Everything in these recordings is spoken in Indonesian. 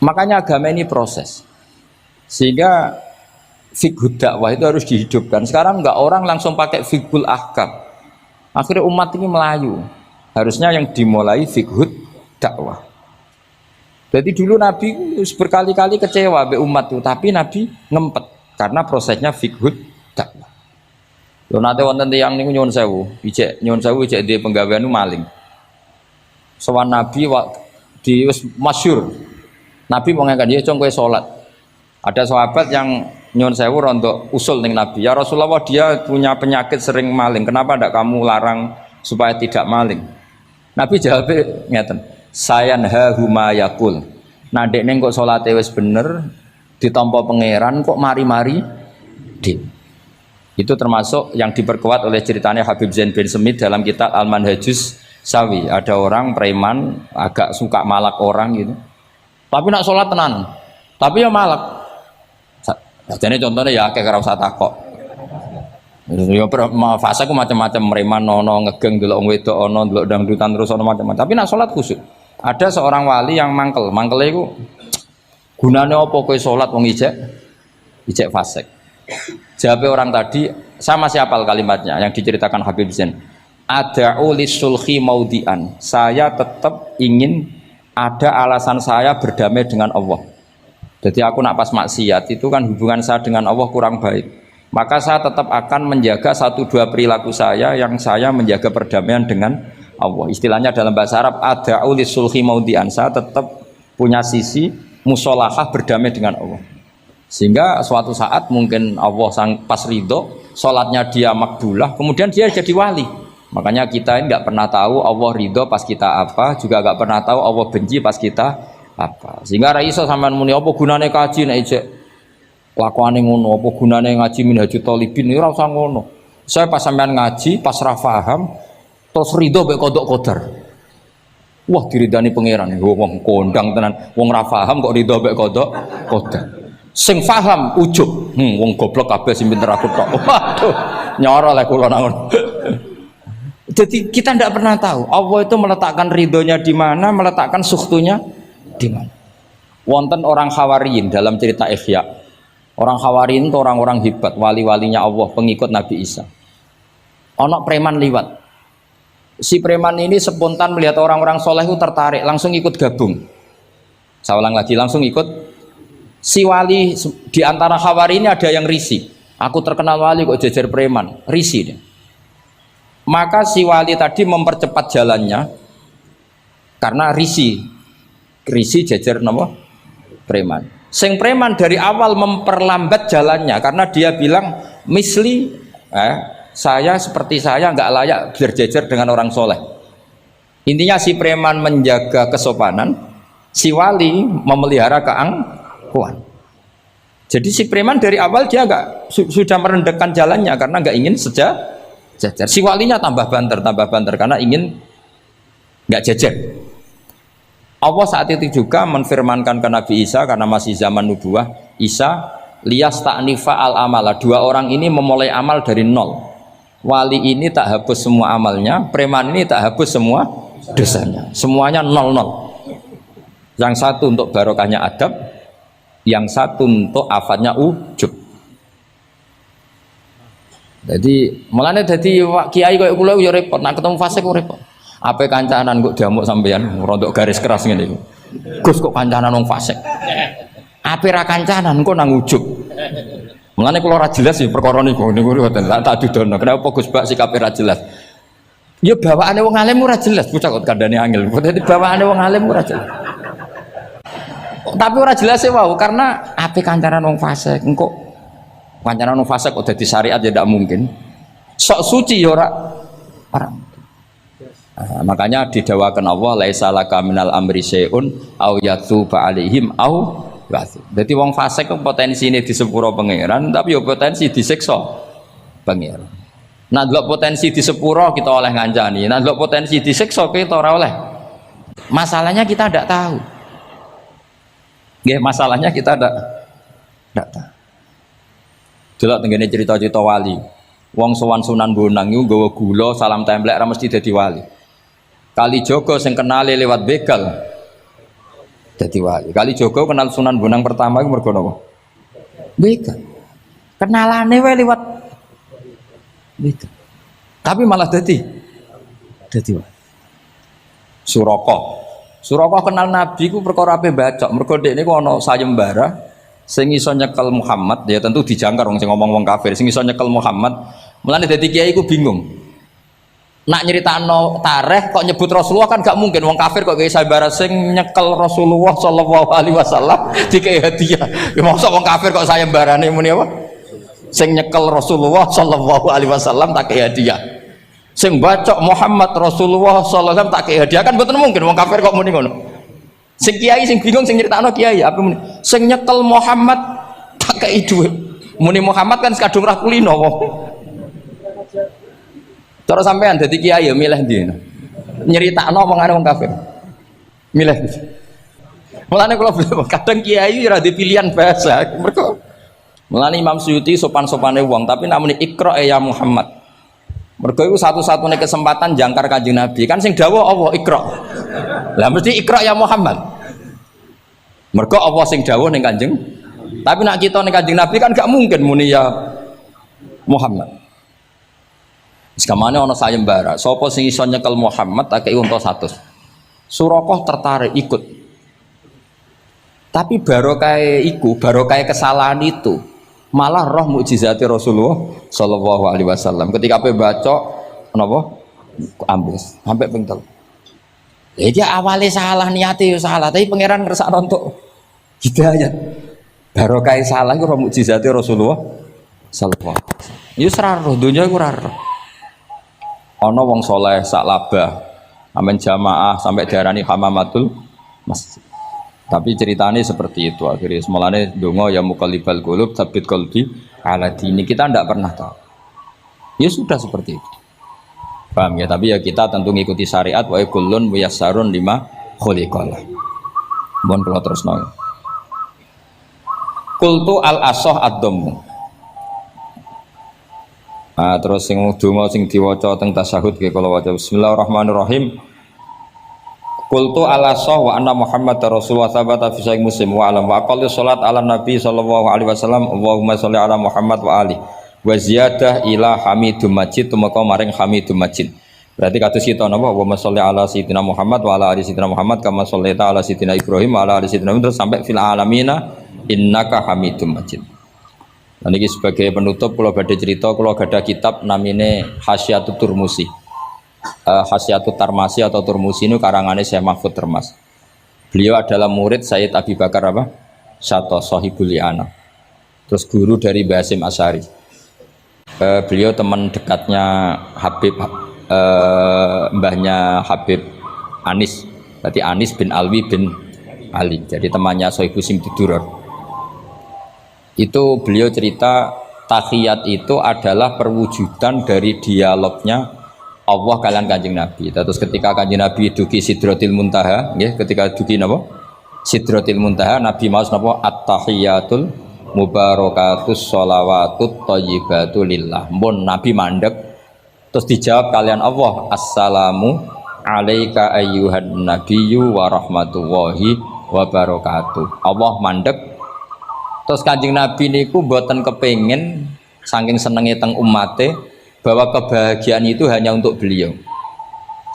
Makanya agama ini proses. Sehingga fiqhud dakwah itu harus dihidupkan. Sekarang enggak orang langsung pakai fiqhul ahkam. Akhirnya umat ini melayu. Harusnya yang dimulai fiqhud dakwah. Jadi dulu Nabi berkali-kali kecewa be umat itu, tapi Nabi ngempet karena prosesnya fiqhud dakwah. Lho nate wonten tiyang niku nyuwun sewu, ijek di penggawean maling. Sowan Nabi di masyhur. Nabi mau ngangkat dia cung kowe salat. Ada sahabat yang nyuwun sewu rontok usul ning Nabi. Ya Rasulullah, dia punya penyakit sering maling. Kenapa ndak kamu larang supaya tidak maling? Nabi jawab ngeten. Sayanha huma yakul. Nah dek neng kok salate wis bener ditampa pangeran kok mari-mari din. Itu termasuk yang diperkuat oleh ceritanya Habib Zain bin Semit dalam kitab Al-Manhajus Sawi. Ada orang preman agak suka malak orang gitu. Tapi nak sholat tenan. Tapi ya malak. Jadi contohnya ya kayak ora usah takok. Ya fase ku macam-macam, preman ono ngegeng delok wong wedok ono delok dangdutan terus ono macam-macam. Tapi nak sholat khusyuk. Ada seorang wali yang mangkele iku gunane apa kowe salat wong ijek fasik. Jawabe orang tadi sama siapal kalimatnya yang diceritakan Habib Zain. Ada'u lisulhi maudian. Saya tetap ingin ada alasan saya berdamai dengan Allah. Jadi aku nak pas maksiat itu kan hubungan saya dengan Allah kurang baik. Maka saya tetap akan menjaga 1-2 perilaku saya yang saya menjaga perdamaian dengan Allah. Istilahnya dalam bahasa Arab ada'u lisulhi maudian. Saya tetap punya sisi musolahah berdamai dengan Allah. Sehingga suatu saat mungkin Allah pas ridho, sholatnya dia makbulah, kemudian dia jadi wali. Makanya kita ini nggak pernah tahu Allah ridho pas kita apa, juga nggak pernah tahu Allah benci pas kita apa. Sehingga raiso sampean muni apa gunane kaji nek ijek lakuane ngono, apa gunane ngaji Minhajut Thalibin iki ora usah ngono. Saya pas sampean ngaji, pas ra paham, terus ridho mek kodok kodar. Wah diridani pangeran, wong kondang tenan, wong ra paham kok ridho mek kodok kodar. Sing paham ujug, wong goblok kabeh sing pinter aku tok. Waduh, nyoro lek kula nang. Jadi kita tidak pernah tahu Allah itu meletakkan ridhonya di mana, meletakkan sukhtunya di mana. Wonten orang Hawariyin dalam cerita Ihya. Orang Hawariyin itu orang-orang hebat, wali-walinya Allah, pengikut Nabi Isa. Ono preman liwat. Si preman ini spontan melihat orang-orang soleh itu tertarik, langsung ikut gabung. Saya ulang lagi, langsung ikut. Si wali di antara Hawari ini ada yang risih. Aku terkenal wali kok jejer preman, risih dia. Maka si wali tadi mempercepat jalannya karena risih jejer nama preman. Sing preman dari awal memperlambat jalannya karena dia bilang misli saya seperti saya nggak layak berjejer dengan orang soleh. Intinya si preman menjaga kesopanan, si wali memelihara keangkuhan. Jadi si preman dari awal dia sudah merendahkan jalannya karena nggak ingin sejajar. Si walinya tambah banter karena ingin nggak jejer. Allah saat itu juga menfirmankan ke Nabi Isa karena masih zaman nubuah, Isa liyas ta'nifa al amala. 2 orang ini memulai amal dari nol. Wali ini tak hapus semua amalnya, preman ini tak hapus semua dosanya. Semuanya 0-0. Yang satu untuk barokahnya adab, yang satu untuk afatnya ujub. Jadi mulane dadi kiai koyo kula yo repot, nek ketemu fase kok repot. Ape kancanan kok diamuk sampean rontok garis keras ngene iku. Gus kok kancanan wong fasik. Ape ra kancanan kok nang ujug. Mulane kula ora jelas ya perkara niku mboten tak dudono. Kenapa Gus Bak sikape ra jelas? Ya bawaane wong alim ora jelas, bocah kok kandhane angel. Dadi bawaane wong alim ora jelas. Tapi ora jelas e wae karena ape kancanan wong fasik engko kancanan wong fasik kok dadi syariat ya ndak mungkin. Sok suci ya ora. Makanya didawakan Allah laisa laka minal amri syai'un au yatuba alaihim au yatu. Dadi wong fasik kok potensine di sepuro pangeran tapi ya potensi disiksa pangeran. Nah delok potensi di sepuro kita oleh ngancani, nah delok potensi disiksa kita ora oleh. Masalahnya kita ndak tahu. Nggih, masalahnya kita ndak tahu. Delok tenggene cerita-cerita wali. Wong sowan Sunan Bonang iku nggawa gula salam templek ra mesti dadi wali. Kali Joko sing kenale lewat begal Dadi wali. Kali Jogo kenal Sunan Bonang pertama iku mergo napa? Begal. Kenalane wae liwat begal. Tapi malah dadi wali. Suraka kenal Nabi ku perkara ape bacok. Mergo dekne ku ana sayembara sing iso nyekel Muhammad, ya tentu dijangkar wong sing ngomong wong kafir, sing iso nyekel Muhammad. Mulane dadi kiai ku bingung. Nak nyeritakno tarikh kok nyebut Rasulullah kan gak mungkin wong kafir kok kiai sayembara sing nyekel Rasulullah sallallahu alaihi wasallam dikei hadiah. Ya mosok wong kafir kok sayembarane muni apa? Sing nyekel Rasulullah sallallahu alaihi wasallam tak kei hadiah. Sing bacok Muhammad Rasulullah sallallahu alaihi wasallam tak kei hadiah kan mboten mungkin wong kafir kok muni ngono. Sing kiai sing bingung sing nyeritakno kiai apa muni? Sing nyekel Muhammad tak kei dhuwit. Muni Muhammad kan kadung ra kulino wong. Cara sampean dadi kiai ya milih ndi? Nyeritakno omongane wong kafir. Milih. Mulane kula kadang kiai ora di pilihan bahasa. Mergo mulane Imam Suyuti sopan-sopane wong tapi namune Iqra ya Muhammad. Mergo iku satu-satunya kesempatan jangkar Kanjeng Nabi. Kan sing dawuh Allah Iqra. Lah mesti Iqra ya Muhammad. Mergo Allah sing dawuh ning Kanjeng. Tapi nak kita ning Kanjeng Nabi kan gak mungkin muni ya Muhammad. Sekamane ana sayembara, sapa sing iso nyekel Muhammad tak kei unta 100. Suraqah tertarik ikut. Tapi barokah iku, barokah kesalahan itu malah roh mukjizati Rasulullah sallallahu alaihi wasallam. Ketika ape baca napa? Ambus sampai ping 3. Iki awale salah niate yo salah, tapi pangeran ngersakno untuk hidayah. Barokah salah iku roh mukjizati Rasulullah sallallahu alaihi wasallam. Yo ora roh donya iku ora roh. Ana wong soleh sak labah amen jamaah sampai diarani hamamatul masjid. Tapi ceritanya seperti itu akhirnya semulane donga ya muqallibal qulub tsabbit qalbi ala dini. Kita ndak pernah tahu. Ya sudah seperti itu. Paham ya? Tapi ya kita tentu ngikuti syariat wa kullun muyassarun lima khuliqalah. Mohon kula terusno. Qultu al asah ad-dhammu. Terus sing donga sing diwaca teng tasyahud nggih kula waca bismillahirrahmanirrahim. Qultu ala sah wa anna Muhammad Rasulullah sabata fi sahih Muslim wa alam wa aqallu salat ala nabi sallallahu alaihi wasallam Allahumma sholli ala Muhammad wa ali wa ziyadah ila hamidum majid tumeka maring hamidum majid. Berarti kados kita napa Allahumma sholli ala sayyidina Muhammad wa ala ali sayyidina Muhammad kama shollaita ala sayyidina Ibrahim wa ala ali sayyidina Ibrahim terus sampai fil alamina innaka hamidum majid. Dan ini sebagai penutup kalau badhe cerita kalau ada kitab namine Hasyiatut Turmusi. Hasyiatut Tarmasi atau Turmusi ini karangannya Syekh Mahfud Termas. Beliau adalah murid Sayyid Abi Bakar apa? Syato Sohibul Li'ana. Terus guru dari Basim Asy'ari. Beliau teman dekatnya Habib mbahnya Habib Anis. Berarti Anis bin Alwi bin Ali. Jadi temannya Sohibu Simtiduror. Itu beliau cerita tahiyat itu adalah perwujudan dari dialognya Allah kalian Kanjeng Nabi. Terus ketika Kanjeng Nabi duki Sidratil Muntaha, ya, ketika duki napa? Sidratil Muntaha Nabi maos napa? At-tahiyatul mubarakatus sholawatut thayyibatu lillah. Mun Nabi mandek terus dijawab kalian Allah, assalamu alaika ayyuhan nabiyyu wa rahmatullahi wa barakatuh. Allah mandek. Terus Kanjeng Nabi niku mboten kepengin saking senenge teng umate bahwa kebahagiaan itu hanya untuk beliau.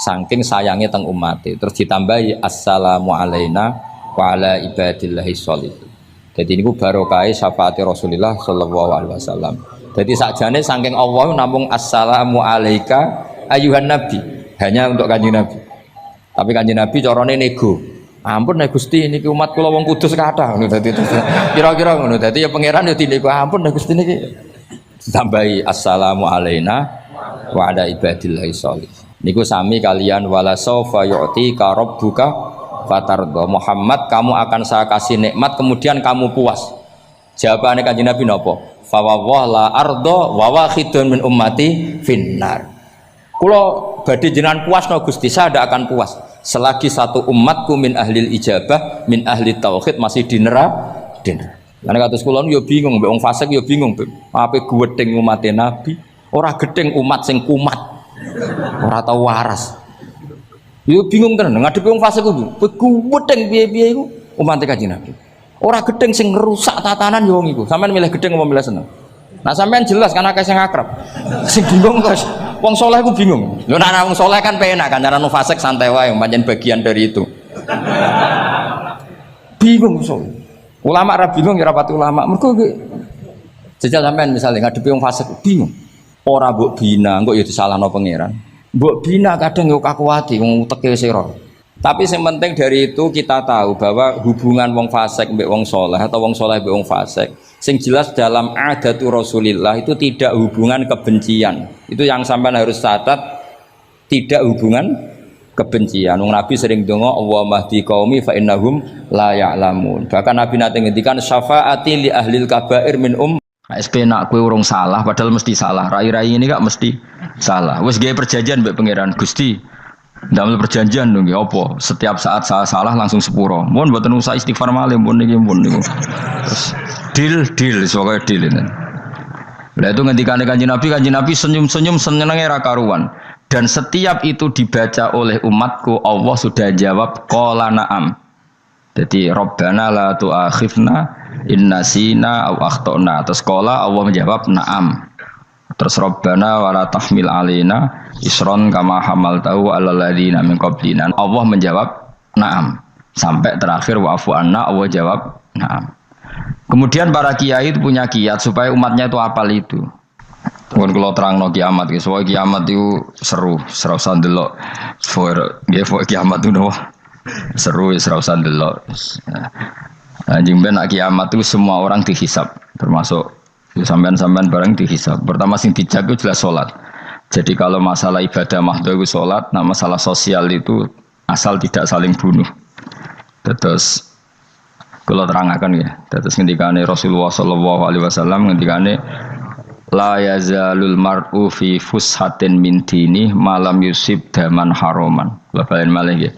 Saking sayangnya teng umate. Terus ditambahi assalamu alaina wa ala ibadillahi sholihin. Jadi niku barokah syafaat Rasulullah sallallahu alaihi wasallam. Jadi sakjane saking Allah namung assalamu alaika ayyuhan nabi, hanya untuk Kanjeng Nabi. Tapi Kanjeng Nabi carane nego. Ampun nek Gusti niki umat kula wong kudus kathah ngono dadi kira-kira ngono dadi ya pangeran ya dinego ampun nek Gusti niki tambahi assalamu alaina wa ala ibadillahi sholih niku sami kalian wala saufa yu'tika rabbuka fatarda. Muhammad kamu akan saya kasih nikmat kemudian kamu puas. Jawabane Kanjeng Nabi napa? Fa wallah la arda wa wahidun min ummati finnar. Kula badhe jenengan puas no Gusti, saya tidak akan puas selagi satu umatku min ahlil ijabah min ahli tauhid masih di neraka. Karena kados kula yo bingung mbek wong fasik yo bingung ape gedeng umat Nabi ora gedeng umat sing kumat ora tau waras. Yo bingung tenan ngadepi wong fasik ku gedeng piye-piye iku umat Kanjeng Nabi. Ora gedeng sing ngerusak tatanan yo wong iku. Sampeyan milih gedeng apa milih seneng? Nah sampean jelas kan akeh sing akrab. Sing bingung kok wong saleh ku bingung. Lho nek wong saleh kan penak kan cara fasik santai wae pancen bagian dari itu. Bingung so. Ulama ra bingung ya ora pati ulama. Mergo jajal sampean misalnya ngadepi wong fasik bingung. Ora mbok bina, engko ya disalahno pangeran. Mbok bina kadang yo kakuwati wong teke sira. Tapi yang penting dari itu kita tahu bahwa hubungan wong fasik mbek wong soleh atau wong soleh mbek wong fasik, sing jelas dalam adatu Rasulillah itu tidak hubungan kebencian. Itu yang sampean harus catat, tidak hubungan kebencian. Wong Nabi sering donga Allahumma hdi qaumi fa innahum la ya'lamun. Bahkan Nabi nate ngendikan syafaati li ahlil kabair min SP nak kowe urung salah padahal mesti salah. Rai-rai ini gak mesti salah. Wis gawe perjanjian mbek pangeran Gusti. Dalam perjanjian dong, apa? Setiap saat saya salah langsung sepuro. Mohon buatan usah istighfar malih, mohon niki, mohon niku. Deal, soalnya deal ini. Lah itu ngendikane Kanjeng Nabi senyum-senyum senengnya ra karuan. Dan setiap itu dibaca oleh umatku, Allah sudah jawab qala na'am. Jadi Rabbana la tu'akhifna in nasina aw akhtana. Terus qala Allah menjawab na'am. Terus Rabbana wala tahmil alaina isron kama hamaltahu alal ladzina min qablina. Allah menjawab na'am. Sampai terakhir wa'fu anna Allah jawab na'am. Kemudian para kiai itu punya kiat supaya umatnya itu hafal itu. Pun kalau terangno kiamat, soal kiamat itu seru usah ndelok. Kiamat itu seru usah ndelok. Anjing ben kiamat itu semua orang dihisab, termasuk sampean-sampean bareng dihisab. Pertama sing dijaga jelas sholat. Jadi kalau masalah ibadah mahdoh itu sholat, nah masalah sosial itu asal tidak saling bunuh. Terus kalau terangkan ya, terus ngendikane Rasulullah sallallahu alaihi wasallam ngendikane la yazalul mar'u fi fushatin min dini malam yusib daman haroman. Balen malih ya.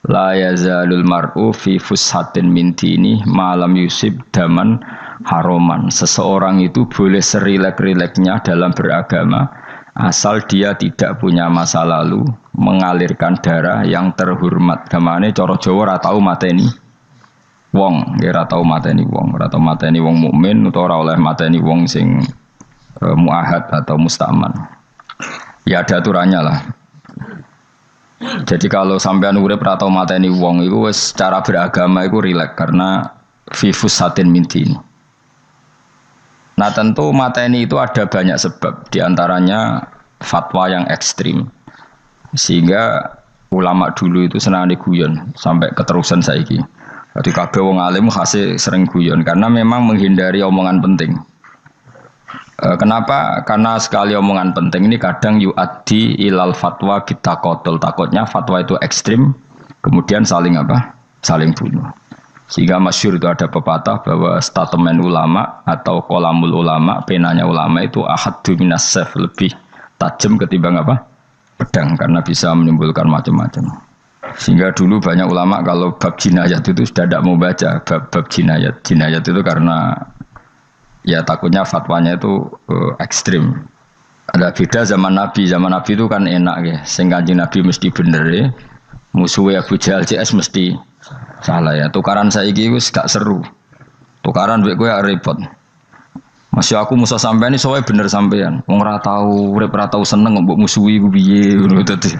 La yazalul mar'u fi fushatin min dini malam yusib daman haroman. Seseorang itu boleh serilek-rileknya dalam beragama asal dia tidak punya masa lalu mengalirkan darah yang terhormat. Kamane cara Jawa ora tau mateni wong, ora tau mateni wong, ora tau mateni wong mukmin utawa ora oleh mateni wong sing muahad atau mustaman. Ya ada aturannya lah. Jadi kalau sampean urip ora tau mateni wong iku wis cara beragama iku rilek karena fifus satin mintin. Nah tentu mateni itu ada banyak sebab, diantaranya fatwa yang ekstrim, sehingga ulama dulu itu senang diguyon sampai keterusan saiki. Jadi kabeh wong alim khase sering guyon karena memang menghindari omongan penting. Kenapa? Karena sekali omongan penting ini kadang yu'addi ilal fatwa kita qotol. Takutnya fatwa itu ekstrim, kemudian saling apa? Saling bunuh. Sehingga masyhur itu ada pepatah bahwa statement ulama atau kolamul ulama, penanya ulama itu ahaddu minas sayf, lebih tajam ketimbang apa? Pedang, karena bisa menimbulkan macam-macam. Sehingga dulu banyak ulama kalau bab jinayat itu sudah tidak mau baca bab jinayat. Jinayat itu karena ya takutnya fatwanya itu ekstrim. Ada beda zaman Nabi itu kan enak ya. Sing Kanjeng Nabi mesti bener ya. Musuhnya Abu Jahal CS mesti salah ya. Tukaran saiki wis gak seru. Tukaran mbek kowe repot. Masih aku musuh sampean iki sowe bener sampean. Wong ora tau urip ora tau seneng mbok musuhi ku piye ngono dadi.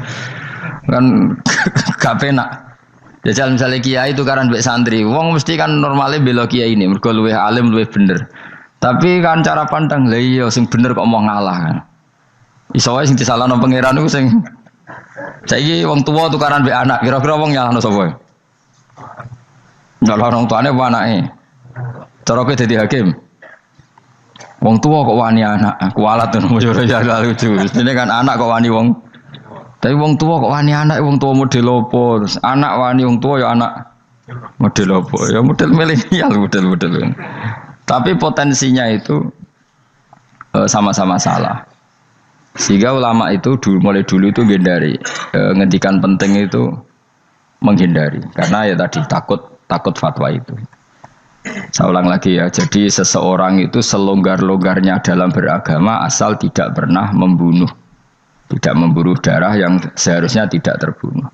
Kan gak penak. Jajal misalnya kiai tukaran mbek santri, wong mesti kan normalnya bela kiai ini mergo luwih alim luwih bener. Tapi kan cara pandang lha iya sing bener kok mau ngalah kan. Iso wae sing disalahno pangeran iku sing saiki wong tuwa tukaran mbek anak, kira-kira wong nyalahno sapa? Nyalahno wong tuane apa anake? Cara kowe dadi hakim. Wong tuwa kok wani anak, kualat ngono yo ya lucu. Mestine kan anak kok wani wong. Tapi wong tua kok wani anak, wong tua model opo? Anak wani wong tua ya anak model opo? Ya model milenial, model. Tapi potensinya itu sama-sama salah. Sehingga ulama itu mulai dulu itu menghindari, ngendikan penting itu menghindari. Karena ya tadi takut fatwa itu. Saya ulang lagi ya. Jadi seseorang itu selonggar-longgarnya dalam beragama asal tidak pernah membunuh. Tidak memburu darah yang seharusnya tidak terbunuh.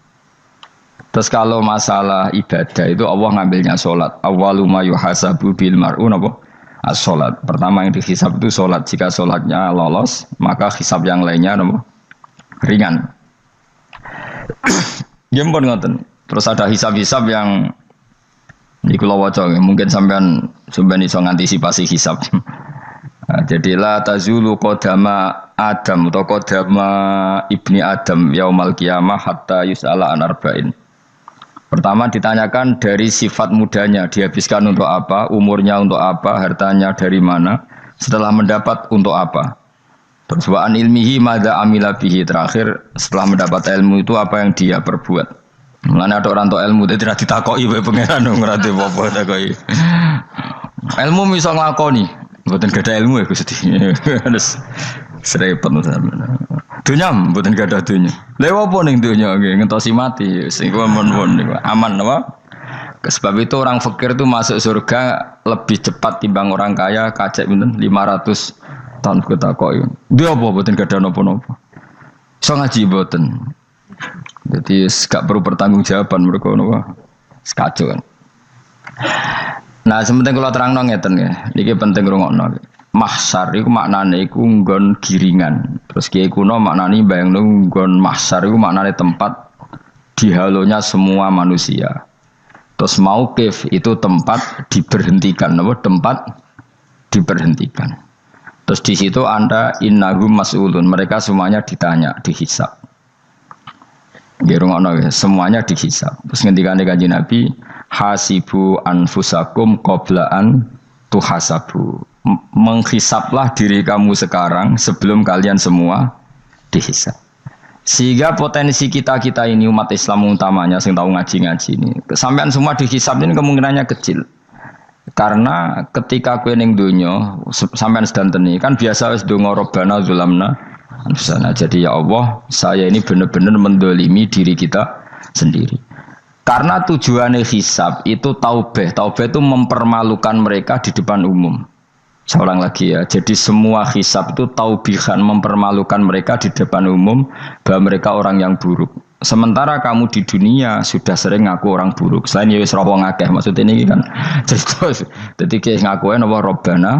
Terus kalau masalah ibadah itu Allah ngambilnya sholat. Awwalu ma yuhasabu bil mar'u napa? As-sholat. Pertama yang dihisab itu sholat. Jika sholatnya lolos, maka hisab yang lainnya napa? Ringan. Gempon ngoten. Terus ada hisab-hisab yang di kula waca mungkin sampean iso ngantisipasi hisab. Nah, jadilah tazulu qadama Adam atau qadama ibni Adam yaumal qiyamah hatta yus'ala an arba'in. Pertama ditanyakan dari sifat mudanya, dihabiskan untuk apa, umurnya untuk apa, hartanya dari mana, setelah mendapat untuk apa. Terus wa an ilmihi madza amila bihi, terakhir setelah mendapat ilmu itu apa yang dia perbuat. Mulane ada orang tua ilmu tidak ditakoki wae pangeran ora apa takoki. Ilmu iso nglakoni, mboten gadah ilmu ya Gusti. Terus serepet sampeyan. Dunya mboten gadah dunya. Lha apa ning dunya nggih ngentosi mati sing mon-mon niku aman apa? Sebab itu orang fakir itu masuk surga lebih cepat timbang orang kaya kacek pinten 500 tahun ketakoki. Dia apa mboten gadah napa-napa. Iso ngaji mboten. Jadi gak perlu pertanggungjawaban mereka napa sekacau kan. Nah, sementing kalau terangno ngeten ya. Niki penting rungokno. Mahsyar iku maknane iku nggon giringan. Terus kiai kuno maknane bayangno nggon mahsyar iku maknane tempat dihalonya semua manusia. Terus mauqif itu tempat diberhentikan, napa? Tempat diberhentikan. Terus di situ Anda innahum mas'ulun, mereka semuanya ditanya, dihisab. Semuanya dihisab. Terus ngendikane Kanjeng Nabi, hasibu anfusakum qabla an tuhasabu. Menghisablah diri kamu sekarang sebelum kalian semua dihisab. Sehingga potensi kita ini umat Islam utamanya sing tahu ngaji-ngaji ini, sampean semua dihisab ini kemungkinannya kecil. Karena ketika kowe ning donya sampean sedanteni kan biasa wis donga robbana zulamna anfusana. Jadi ya Allah, saya ini benar-benar mendolimi diri kita sendiri. Karena tujuannya hisab itu taubah. Taubah itu mempermalukan mereka di depan umum. Seorang lagi ya. Jadi semua hisab itu taubihan, mempermalukan mereka di depan umum bahwa mereka orang yang buruk. Sementara kamu di dunia sudah sering ngaku orang buruk. Selain ya wis rawa ngakeh, maksudnya ini kan cerita. Jadi kayak ngakuin apa robbana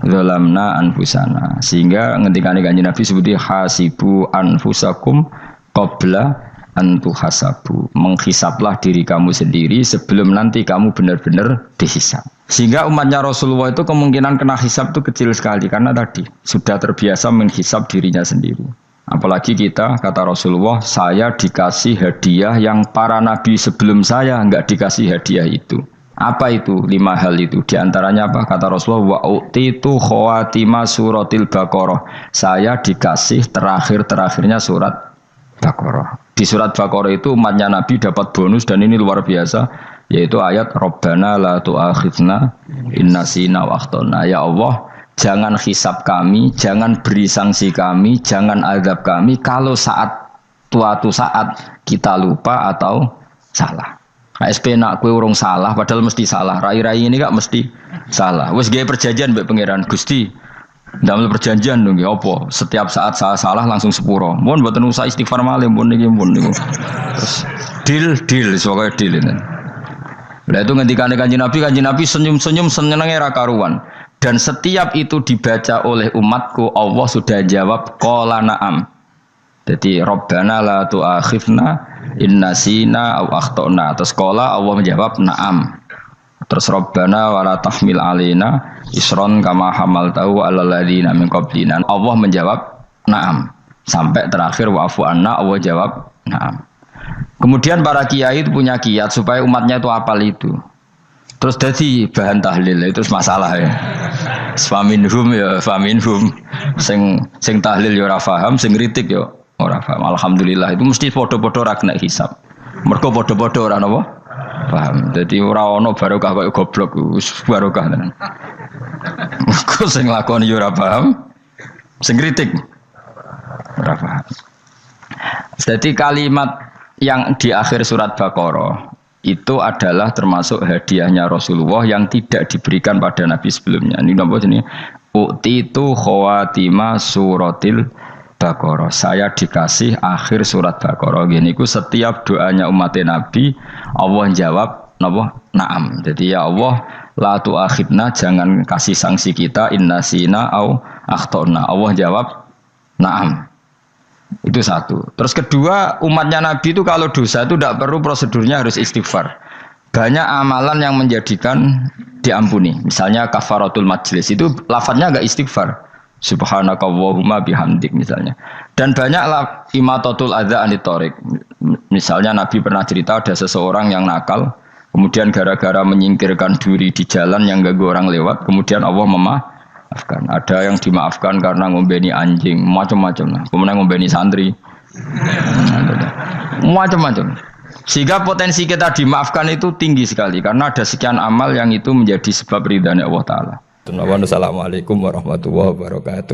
zalamna anfusana. Sehingga ngendikane Kanjeng Nabi sebuti hasibu anfusakum qabla antu hasabu. Menghisaplah diri kamu sendiri sebelum nanti kamu benar-benar dihisap. Sehingga umatnya Rasulullah itu kemungkinan kena hisap itu kecil sekali karena tadi sudah terbiasa menghisap dirinya sendiri. Apalagi kita, kata Rasulullah, saya dikasih hadiah yang para nabi sebelum saya enggak dikasih hadiah itu. Apa itu? 5 hal itu. Di antaranya apa? Kata Rasulullah, wa utitu khawatima suratil Baqarah. Saya dikasih terakhir-terakhirnya surat Baqarah. Di surat Baqarah itu umatnya Nabi dapat bonus dan ini luar biasa, yaitu ayat Rabbana la tu'akhidna innasina wa akhtana. Ya Allah, jangan hisab kami, jangan beri sanksi kami, jangan azab kami kalau suatu saat kita lupa atau salah. ASP nak kue urung salah padahal mesti salah. Rai-rai ini gak mesti salah. Wes gawe perjanjian mbek pangeran Gusti. Dalam perjanjian dong, apa? Setiap saat saya salah langsung sepuro. Mohon buatan usah istighfar malih, mohon niki, mohon niku. Terus deal, soalnya deal ini. Lah itu ngendikane Kanjeng Nabi senyum-senyum senenge ra karuan. Dan setiap itu dibaca oleh umatku, Allah sudah jawab qala na'am. Jadi Rabbana la tu'akhifna in nasina aw akhtana. Terus qala Allah menjawab na'am. Terus Rabbana wa la tahmil alaina isron kama hamaltahu 'alal ladzina min qablina. Allah menjawab na'am. Sampai terakhir wa'fu anna, Allah jawab na'am. Kemudian para kiai itu punya kiat supaya umatnya itu hafal itu. Terus jadi bahan tahlil itu masalah ya. Faminhum ya faminhum. Sing tahlil ya ora paham, sing kritik ya ora paham. Alhamdulillah itu mesti padha-padha ra kena hisab. Mergo padha-padha ora napa? Paham. Jadi ora ono barokah kaya goblok wis barokah tenan. Mergo sing lakoni ya ora paham, sing kritik ora paham. Jadi kalimat yang di akhir surat Baqarah itu adalah termasuk hadiahnya Rasulullah yang tidak diberikan pada Nabi sebelumnya. Ini nama ini utitu khawatima suratil Baqarah. Saya dikasih akhir surat Baqarah. Gini ku setiap doanya umat Nabi Allah jawab napa? Naam. Jadi ya Allah la tu'akhidna, jangan kasih sanksi kita innasina au akhtona. Allah jawab naam. Itu satu. Terus kedua, umatnya Nabi itu kalau dosa itu tidak perlu prosedurnya harus istighfar. Banyak amalan yang menjadikan diampuni. Misalnya kafaratul majlis itu lafadznya enggak istighfar. Subhanakallahumma bihamdik misalnya. Dan banyaklah imatatul adza anit thoriq. Misalnya Nabi pernah cerita ada seseorang yang nakal, kemudian gara-gara menyingkirkan duri di jalan yang ganggu orang lewat, kemudian Allah memaafkan. Ada yang dimaafkan karena ngombeni anjing, macam-macam. Kemudian ngombeni santri, macam-macam. Sehingga potensi kita dimaafkan itu tinggi sekali karena ada sekian amal yang itu menjadi sebab ridhanya Allah Ta'ala. Assalamualaikum warahmatullahi wabarakatuh.